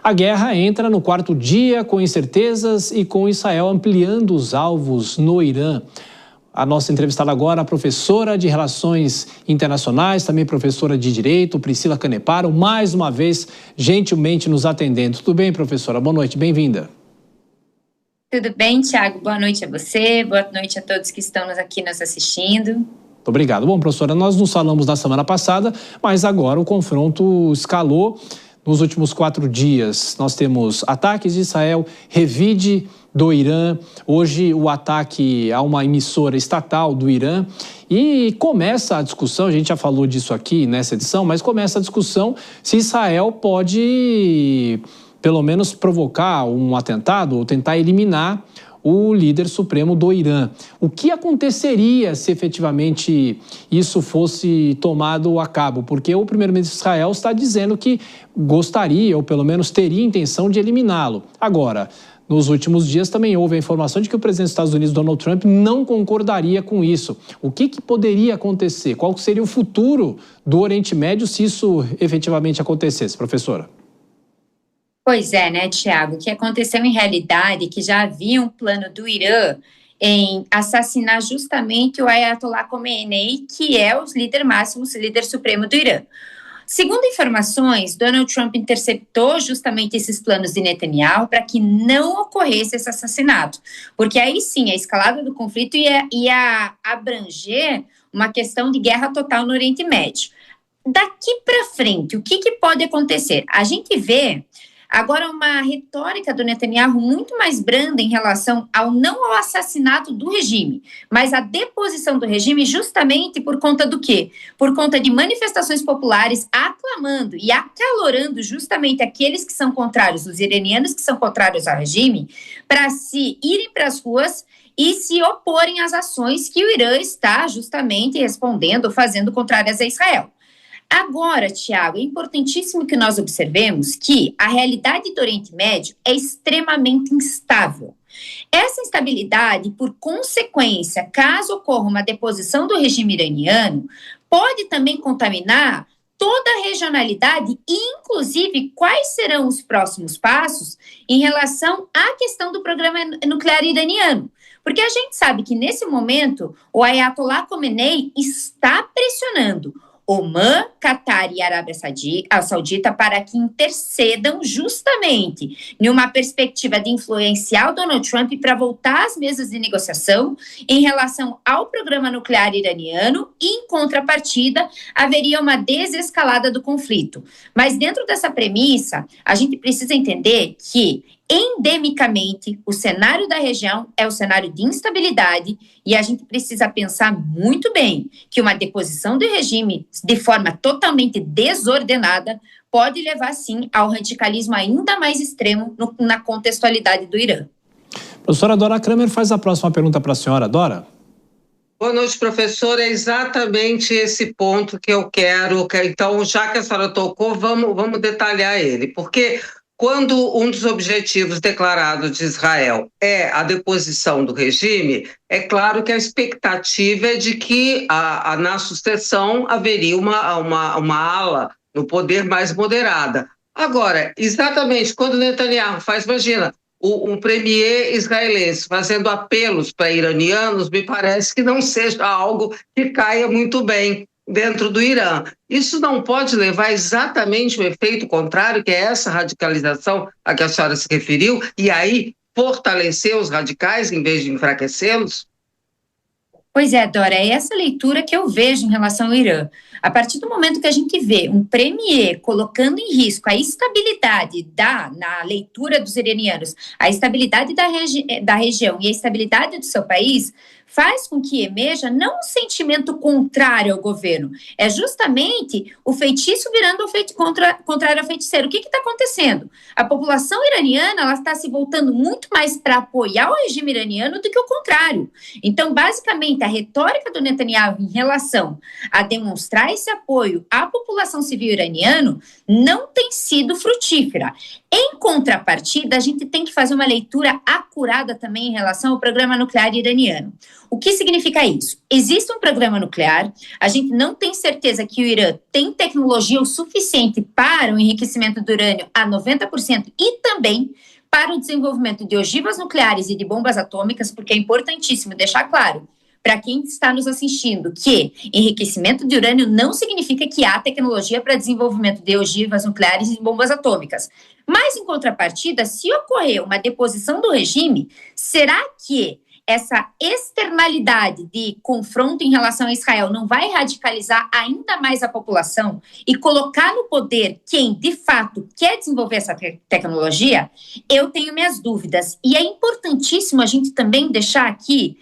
A guerra entra no quarto dia com incertezas e com Israel ampliando os alvos no Irã. A nossa entrevistada agora, a professora de Relações Internacionais, também professora de Direito, Priscila Caneparo, mais uma vez, gentilmente nos atendendo. Tudo bem, professora? Boa noite, bem-vinda. Tudo bem, Thiago? Boa noite a você, boa noite a todos que estão aqui nos assistindo. Muito obrigado. Bom, professora, nós nos falamos na semana passada, mas agora o confronto escalou nos últimos 4 dias. Nós temos ataques de Israel, revide do Irã, hoje o ataque a uma emissora estatal do Irã, e começa a discussão, a gente já falou disso aqui nessa edição, mas começa a discussão se Israel pode, pelo menos, provocar um atentado ou tentar eliminar o líder supremo do Irã. O que aconteceria se efetivamente isso fosse tomado a cabo? Porque o primeiro-ministro de Israel está dizendo que gostaria, ou pelo menos teria intenção de eliminá-lo. Agora, nos últimos dias também houve a informação de que o presidente dos Estados Unidos, Donald Trump, não concordaria com isso. O que poderia acontecer? Qual seria o futuro do Oriente Médio se isso efetivamente acontecesse, professora? Pois é, né, Thiago? O que aconteceu em realidade é que já havia um plano do Irã em assassinar justamente o Ayatollah Khomeini, que é o líder máximo, o líder supremo do Irã. Segundo informações, Donald Trump interceptou justamente esses planos de Netanyahu para que não ocorresse esse assassinato, porque aí sim a escalada do conflito ia abranger uma questão de guerra total no Oriente Médio. Daqui para frente, o que pode acontecer? A gente vê agora uma retórica do Netanyahu muito mais branda em relação não ao assassinato do regime, mas à deposição do regime justamente por conta do quê? Por conta de manifestações populares aclamando e acalorando justamente aqueles que são contrários, os iranianos que são contrários ao regime, para se irem para as ruas e se oporem às ações que o Irã está justamente respondendo, fazendo contrárias a Israel. Agora, Thiago, é importantíssimo que nós observemos que a realidade do Oriente Médio é extremamente instável. Essa instabilidade, por consequência, caso ocorra uma deposição do regime iraniano, pode também contaminar toda a regionalidade e, inclusive, quais serão os próximos passos em relação à questão do programa nuclear iraniano. Porque a gente sabe que, nesse momento, o Ayatollah Khomeini está pressionando Omã, Catar e Arábia Saudita para que intercedam justamente em uma perspectiva de influenciar o Donald Trump para voltar às mesas de negociação em relação ao programa nuclear iraniano e, em contrapartida, haveria uma desescalada do conflito. Mas dentro dessa premissa, a gente precisa entender que endemicamente, o cenário da região é o cenário de instabilidade e a gente precisa pensar muito bem que uma deposição do regime de forma totalmente desordenada pode levar, sim, ao radicalismo ainda mais extremo na contextualidade do Irã. Professora Dora Kramer faz a próxima pergunta para a senhora. Dora? Boa noite, professora. É exatamente esse ponto que eu quero. Então, já que a senhora tocou, vamos detalhar ele, porque quando um dos objetivos declarados de Israel é a deposição do regime, é claro que a expectativa é de que na sucessão haveria uma ala no poder mais moderada. Agora, exatamente quando Netanyahu imagina, um premier israelense fazendo apelos para iranianos, me parece que não seja algo que caia muito bem dentro do Irã. Isso não pode levar exatamente o efeito contrário, que é essa radicalização a que a senhora se referiu, e aí fortalecer os radicais em vez de enfraquecê-los? Pois é, Dora, é essa leitura que eu vejo em relação ao Irã. A partir do momento que a gente vê um premier colocando em risco a estabilidade na leitura dos iranianos, a estabilidade da região e a estabilidade do seu país, faz com que emerja não um sentimento contrário ao governo, é justamente o feitiço virando contrário ao feiticeiro. O que está acontecendo? A população iraniana está se voltando muito mais para apoiar o regime iraniano do que o contrário. Então, basicamente, a retórica do Netanyahu em relação a demonstrar esse apoio à população civil iraniana não tem sido frutífera. Em contrapartida, a gente tem que fazer uma leitura acurada também em relação ao programa nuclear iraniano. O que significa isso? Existe um programa nuclear, a gente não tem certeza que o Irã tem tecnologia o suficiente para o enriquecimento do urânio a 90% e também para o desenvolvimento de ogivas nucleares e de bombas atômicas, porque é importantíssimo deixar claro para quem está nos assistindo que enriquecimento de urânio não significa que há tecnologia para desenvolvimento de ogivas nucleares e bombas atômicas. Mas, em contrapartida, se ocorrer uma deposição do regime, será que essa externalidade de confronto em relação a Israel não vai radicalizar ainda mais a população e colocar no poder quem, de fato, quer desenvolver essa tecnologia? Eu tenho minhas dúvidas. E é importantíssimo a gente também deixar aqui,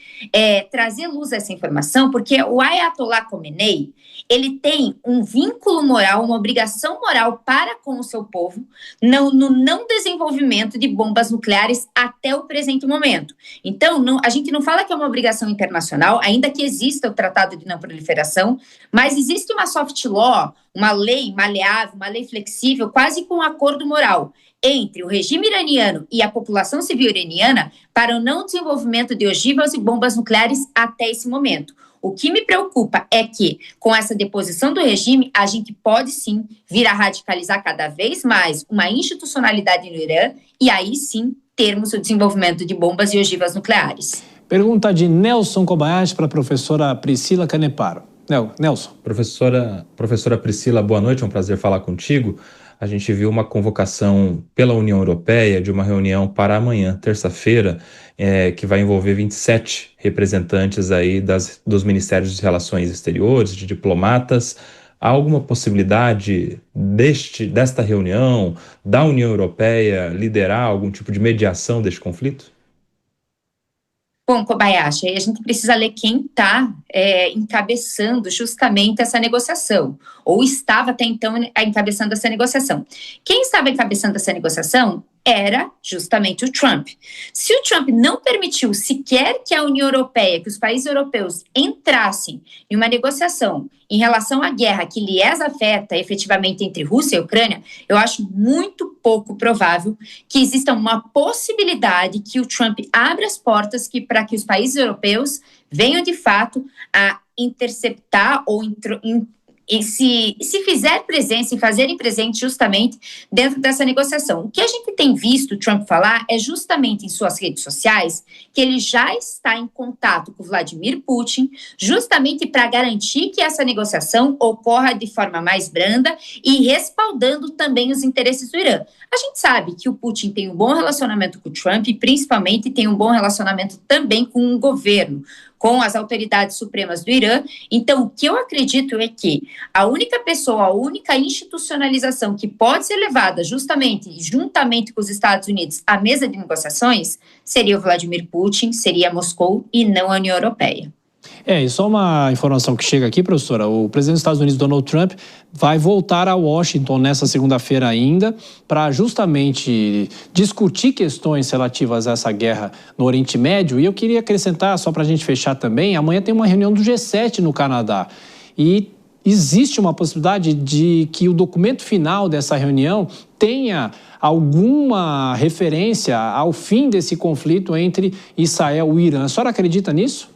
trazer luz a essa informação, porque o Ayatollah Khomeini, ele tem um vínculo moral, uma obrigação moral para com o seu povo no não desenvolvimento de bombas nucleares até o presente momento. Então, a gente não fala que é uma obrigação internacional, ainda que exista o Tratado de Não Proliferação, mas existe uma soft law, uma lei maleável, uma lei flexível, quase com um acordo moral entre o regime iraniano e a população civil iraniana para o não desenvolvimento de ogivas e bombas nucleares até esse momento. O que me preocupa é que, com essa deposição do regime, a gente pode sim vir a radicalizar cada vez mais uma institucionalidade no Irã e aí sim termos o desenvolvimento de bombas e ogivas nucleares. Pergunta de Nelson Kobayashi para a professora Priscila Caneparo. Nelson. Professora Priscila, boa noite, é um prazer falar contigo. A gente viu uma convocação pela União Europeia de uma reunião para amanhã, terça-feira, que vai envolver 27 representantes aí dos Ministérios de Relações Exteriores, de diplomatas. Há alguma possibilidade desta reunião, da União Europeia, liderar algum tipo de mediação deste conflito? Bom, Kobayashi, aí a gente precisa ler quem está encabeçando justamente essa negociação, ou estava até então encabeçando essa negociação. Quem estava encabeçando essa negociação era justamente o Trump. Se o Trump não permitiu sequer que a União Europeia, que os países europeus entrassem em uma negociação em relação à guerra que lhes afeta efetivamente entre Rússia e Ucrânia, eu acho muito pouco provável que exista uma possibilidade que o Trump abra as portas para que os países europeus venham de fato a interceptar ou se fizer presença, e fazerem presente justamente dentro dessa negociação. O que a gente tem visto o Trump falar é justamente em suas redes sociais que ele já está em contato com Vladimir Putin, justamente para garantir que essa negociação ocorra de forma mais branda e respaldando também os interesses do Irã. A gente sabe que o Putin tem um bom relacionamento com o Trump e principalmente tem um bom relacionamento também com o governo, com as autoridades supremas do Irã. Então, o que eu acredito é que a única pessoa, a única institucionalização que pode ser levada juntamente com os Estados Unidos à mesa de negociações seria o Vladimir Putin, seria Moscou e não a União Europeia. E só uma informação que chega aqui, professora, o presidente dos Estados Unidos, Donald Trump, vai voltar a Washington nessa segunda-feira ainda para justamente discutir questões relativas a essa guerra no Oriente Médio. E eu queria acrescentar, só para a gente fechar também, amanhã tem uma reunião do G7 no Canadá e existe uma possibilidade de que o documento final dessa reunião tenha alguma referência ao fim desse conflito entre Israel e Irã. A senhora acredita nisso?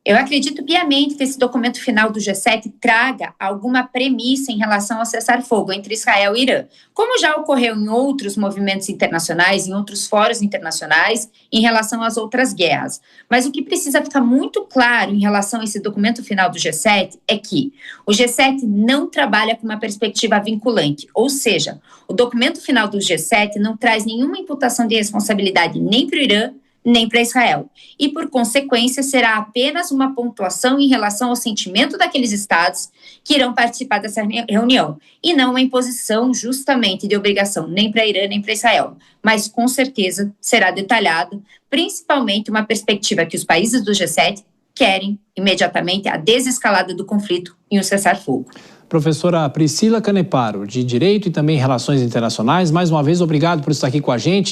Eu acredito piamente que esse documento final do G7 traga alguma premissa em relação ao cessar-fogo entre Israel e Irã, como já ocorreu em outros movimentos internacionais, em outros fóruns internacionais, em relação às outras guerras. Mas o que precisa ficar muito claro em relação a esse documento final do G7 é que o G7 não trabalha com uma perspectiva vinculante, ou seja, o documento final do G7 não traz nenhuma imputação de responsabilidade nem para o Irã, nem para Israel. E, por consequência, será apenas uma pontuação em relação ao sentimento daqueles estados que irão participar dessa reunião, e não uma imposição justamente de obrigação nem para Irã, nem para Israel. Mas, com certeza, será detalhado, principalmente uma perspectiva que os países do G7 querem imediatamente a desescalada do conflito e um cessar-fogo. Professora Priscila Caneparo, de Direito e também Relações Internacionais, mais uma vez, obrigado por estar aqui com a gente.